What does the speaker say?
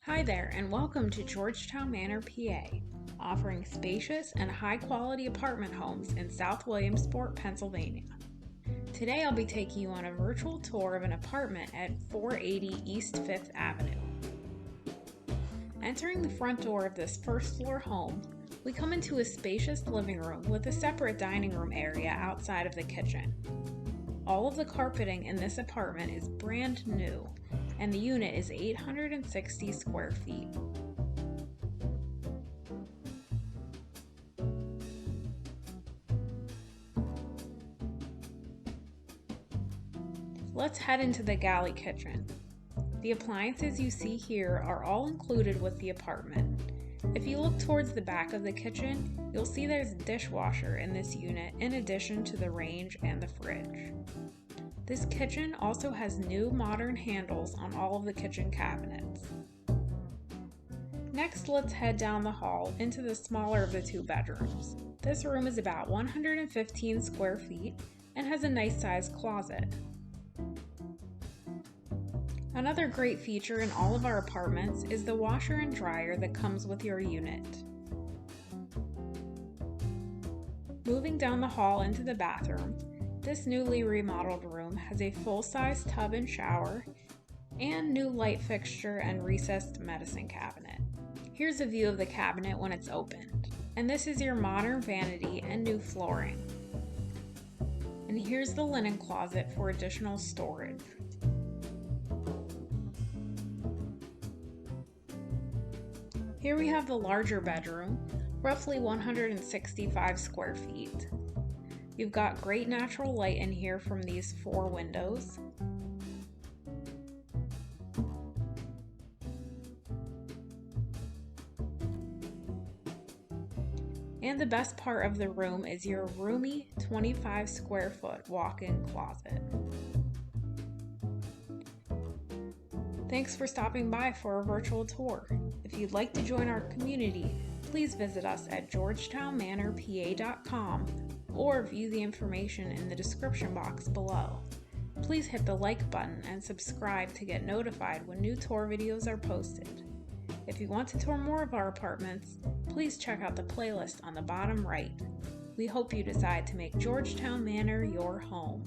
Hi there, and welcome to Georgetown Manor PA, offering spacious and high-quality apartment homes in South Williamsport, Pennsylvania. Today I'll be taking you on a virtual tour of an apartment at 480 East 5th Avenue. Entering the front door of this first-floor home, we come into a spacious living room with a separate dining room area outside of the kitchen. All of the carpeting in this apartment is brand new, and the unit is 860 square feet. Let's head into the galley kitchen. The appliances you see here are all included with the apartment. If you look towards the back of the kitchen, you'll see there's a dishwasher in this unit in addition to the range and the fridge. This kitchen also has new modern handles on all of the kitchen cabinets. Next, let's head down the hall into the smaller of the two bedrooms. This room is about 115 square feet and has a nice sized closet. Another great feature in all of our apartments is the washer and dryer that comes with your unit. Moving down the hall into the bathroom, this newly remodeled room has a full-size tub and shower and new light fixture and recessed medicine cabinet. Here's a view of the cabinet when it's opened, and this is your modern vanity and new flooring. And here's the linen closet for additional storage. Here we have the larger bedroom, roughly 165 square feet. You've got great natural light in here from these 4 windows. And the best part of the room is your roomy 25 square foot walk-in closet. Thanks for stopping by for a virtual tour. If you'd like to join our community, please visit us at georgetownmanorpa.com or view the information in the description box below. Please hit the like button and subscribe to get notified when new tour videos are posted. If you want to tour more of our apartments, please check out the playlist on the bottom right. We hope you decide to make Georgetown Manor your home.